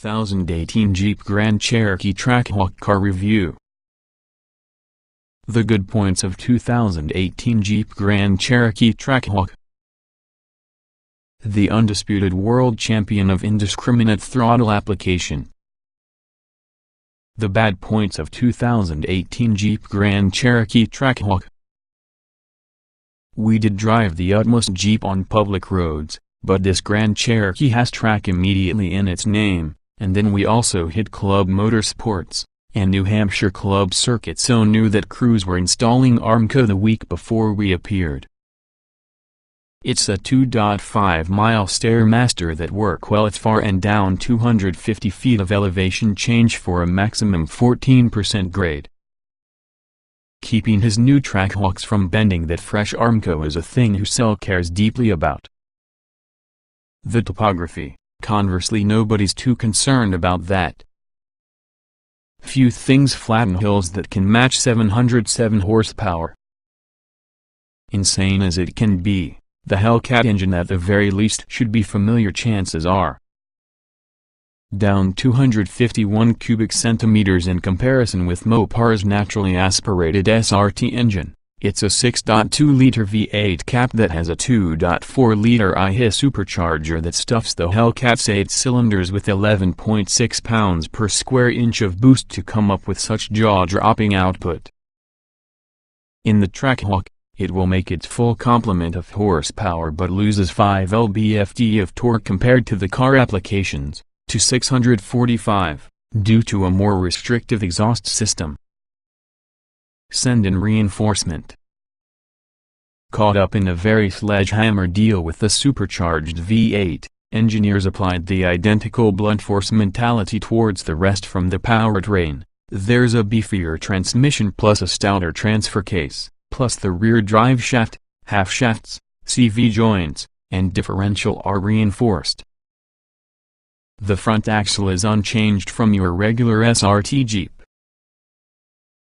2018 Jeep Grand Cherokee Trackhawk Car Review. The good points of 2018 Jeep Grand Cherokee Trackhawk. The undisputed world champion of indiscriminate throttle application. The bad points of 2018 Jeep Grand Cherokee Trackhawk. We did drive the utmost Jeep on public roads, but this Grand Cherokee has track immediately in its name, and then we also hit Club Motorsports, and New Hampshire Club Circuit, so knew that crews were installing Armco the week before we appeared. It's a 2.5-mile Stairmaster that work well at far and down 250 feet of elevation change for a maximum 14% grade. Keeping his new Trackhawks from bending, that fresh Armco is a thing Husell cares deeply about. The topography, conversely, nobody's too concerned about that. Few things flatten hills that can match 707 horsepower. Insane as it can be, the Hellcat engine at the very least should be familiar, chances are. Down 251 cubic centimeters in comparison with Mopar's naturally aspirated SRT engine. It's a 6.2-liter V8 cap that has a 2.4-liter IHI supercharger that stuffs the Hellcat's 8 cylinders with 11.6 pounds per square inch of boost to come up with such jaw-dropping output. In the Trackhawk, it will make its full complement of horsepower but loses 5 lb-ft of torque compared to the car applications, to 645, due to a more restrictive exhaust system. Send in reinforcement. Caught up in a very sledgehammer deal with the supercharged V8, engineers applied the identical blunt force mentality towards the rest from the powertrain. There's a beefier transmission plus a stouter transfer case, plus the rear drive shaft, half shafts, CV joints, and differential are reinforced. The front axle is unchanged from your regular SRT Jeep.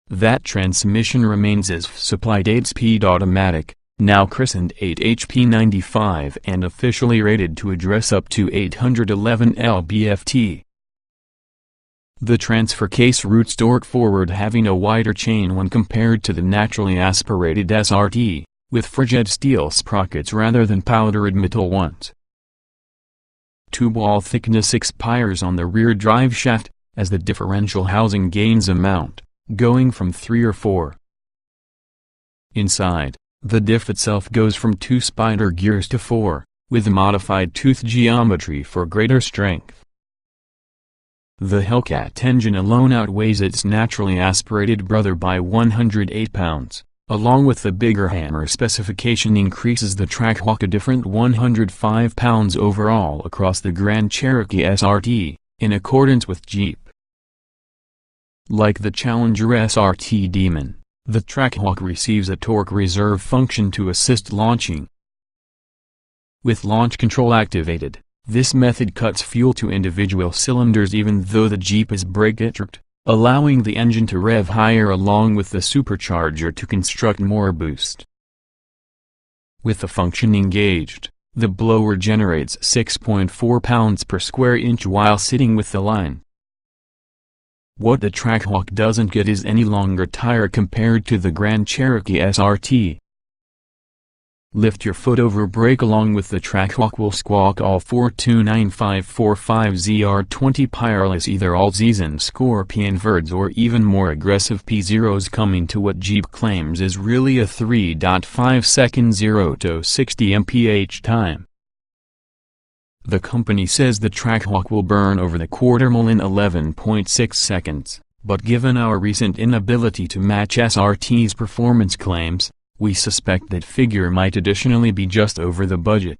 That transmission remains as supplied 8-speed automatic, now christened 8HP95 and officially rated to address up to 811 lb-ft. The transfer case routes torque forward, having a wider chain when compared to the naturally aspirated SRT, with frigid steel sprockets rather than powdered metal ones. Two-ball thickness expires on the rear drive shaft, as the differential housing gains amount, going from 3 or 4. Inside, the diff itself goes from 2 spider gears to 4, with modified tooth geometry for greater strength. The Hellcat engine alone outweighs its naturally aspirated brother by 108 pounds, along with the bigger hammer specification increases the Trackhawk a different 105 pounds overall across the Grand Cherokee SRT, in accordance with Jeep. Like the Challenger SRT Demon, the Trackhawk receives a torque reserve function to assist launching. With launch control activated, this method cuts fuel to individual cylinders even though the Jeep is brake-electric, allowing the engine to rev higher along with the supercharger to construct more boost. With the function engaged, the blower generates 6.4 pounds per square inch while sitting with the line. What the Trackhawk doesn't get is any longer tire compared to the Grand Cherokee SRT. Lift your foot over brake along with the Trackhawk will squawk all 4295545ZR20 Pireless either all season Scorpion Verds or even more aggressive P0s, coming to what Jeep claims is really a 3.5-second 0 to 60 mph time. The company says the Trackhawk will burn over the quarter-mile in 11.6 seconds, but given our recent inability to match SRT's performance claims, we suspect that figure might additionally be just over the budget.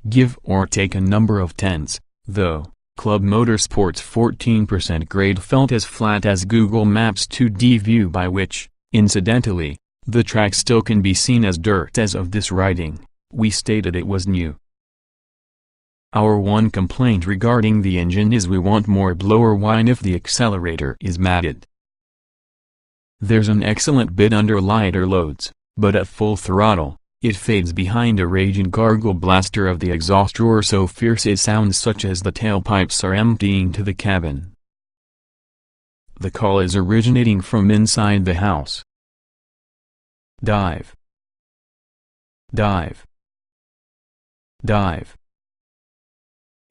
Give or take a number of tenths, though, Club Motorsports' 14% grade felt as flat as Google Maps' 2D view, by which, incidentally, the track still can be seen as dirt as of this writing. We stated it was new. Our one complaint regarding the engine is we want more blower whine if the accelerator is matted. There's an excellent bit under lighter loads, but at full throttle, It fades behind a raging gargle blaster of the exhaust roar so fierce it sounds such as the tailpipes are emptying to the cabin. The call is originating from inside the house. Dive. Dive. Dive.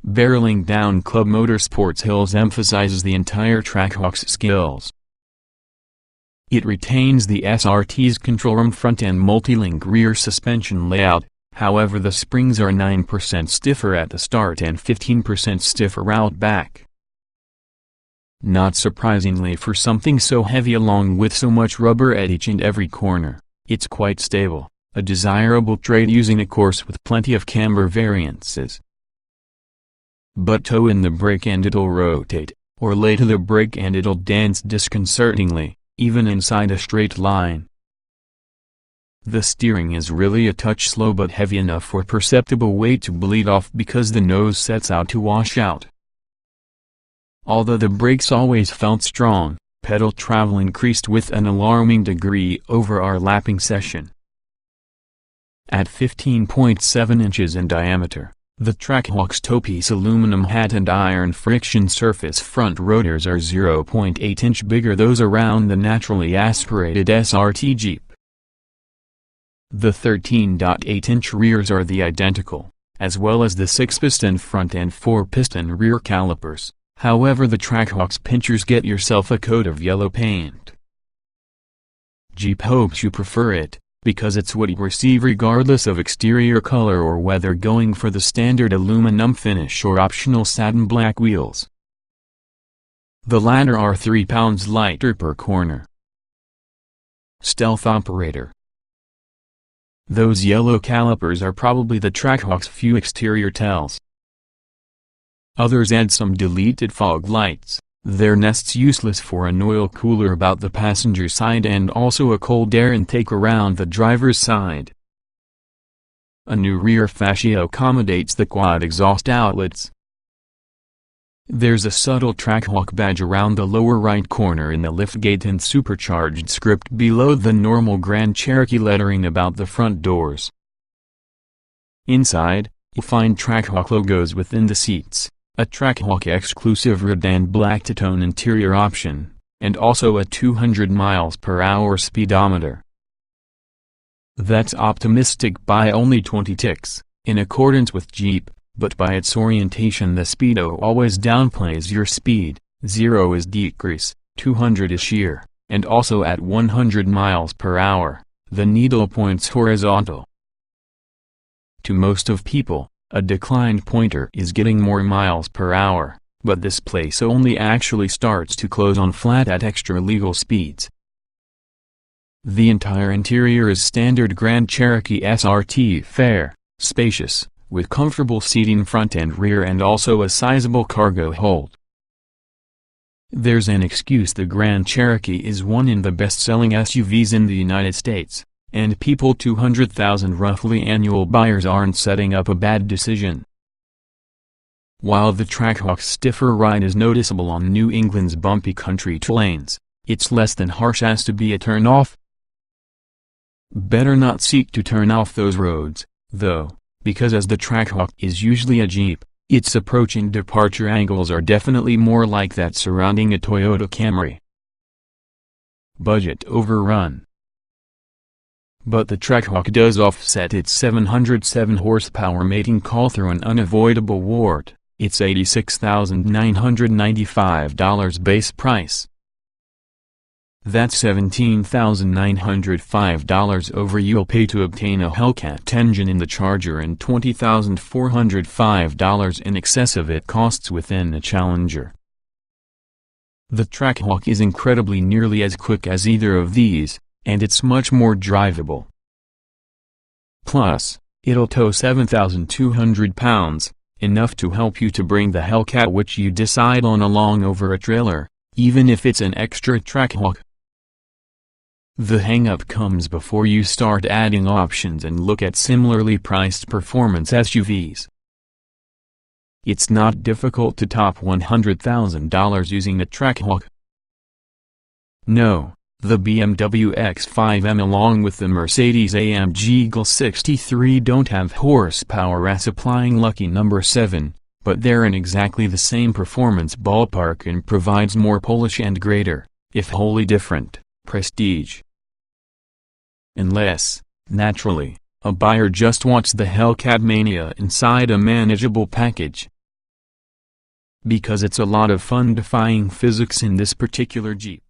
Barreling down Club Motorsports hills emphasizes the entire Trackhawk's skills. It retains the SRT's control-room front and multi-link rear suspension layout, however the springs are 9% stiffer at the start and 15% stiffer out back. Not surprisingly for something so heavy along with so much rubber at each and every corner, it's quite stable, a desirable trait using a course with plenty of camber variances. But toe in the brake and it'll rotate, or lay to the brake and it'll dance disconcertingly, even inside a straight line. The steering is really a touch slow but heavy enough for perceptible weight to bleed off because the nose sets out to wash out. Although the brakes always felt strong, pedal travel increased with an alarming degree over our lapping session. At 15.7 inches in diameter, the Trackhawk's toe-piece aluminum hat and iron friction surface front rotors are 0.8 inch bigger those around the naturally aspirated SRT Jeep. The 13.8 inch rears are the identical, as well as the 6-piston front and 4-piston rear calipers, however the Trackhawk's pinchers get yourself a coat of yellow paint. Jeep hopes you prefer it, because it's what you receive regardless of exterior color or whether going for the standard aluminum finish or optional satin black wheels. The latter are 3 pounds lighter per corner. Stealth operator. Those yellow calipers are probably the Trackhawk's few exterior tells. Others add some deleted fog lights. Their nest's useless for an oil cooler about the passenger side and also a cold air intake around the driver's side. A new rear fascia accommodates the quad exhaust outlets. There's a subtle Trackhawk badge around the lower right corner in the liftgate and supercharged script below the normal Grand Cherokee lettering about the front doors. Inside, you'll find Trackhawk logos within the seats, a Trackhawk exclusive red and black two-tone interior option, and also a 200 mph speedometer. That's optimistic by only 20 ticks, in accordance with Jeep, but by its orientation the speedo always downplays your speed, 0 is decrease, 200 is sheer, and also at 100 mph, the needle points horizontal. To most of people, a declined pointer is getting more miles per hour, but this place only actually starts to close on flat at extra legal speeds. The entire interior is standard Grand Cherokee SRT fare, spacious, with comfortable seating front and rear and also a sizable cargo hold. There's an excuse the Grand Cherokee is one in the best-selling SUVs in the United States. And people 200,000 roughly annual buyers aren't setting up a bad decision. While the Trackhawk's stiffer ride is noticeable on New England's bumpy country lanes, it's less than harsh as to be a turn-off. Better not seek to turn off those roads, though, because as the Trackhawk is usually a Jeep, its approach and departure angles are definitely more like that surrounding a Toyota Camry. Budget overrun. But the Trackhawk does offset its 707 horsepower mating call through an unavoidable wart, its $86,995 base price. That's $17,905 over you'll pay to obtain a Hellcat engine in the Charger and $20,405 in excess of it costs within a Challenger. The Trackhawk is incredibly nearly as quick as either of these, and it's much more drivable. Plus, it'll tow 7,200 pounds, enough to help you to bring the Hellcat which you decide on along over a trailer, even if it's an extra Trackhawk. The hang-up comes before you start adding options and look at similarly priced performance SUVs. It's not difficult to top $100,000 using a Trackhawk. No, The BMW X5M along with the Mercedes-AMG GL 63 don't have horsepower as supplying lucky number 7, but they're in exactly the same performance ballpark and provides more polish and greater, if wholly different, prestige. Unless, naturally, a buyer just wants the Hellcat mania inside a manageable package. Because it's a lot of fun defying physics in this particular Jeep.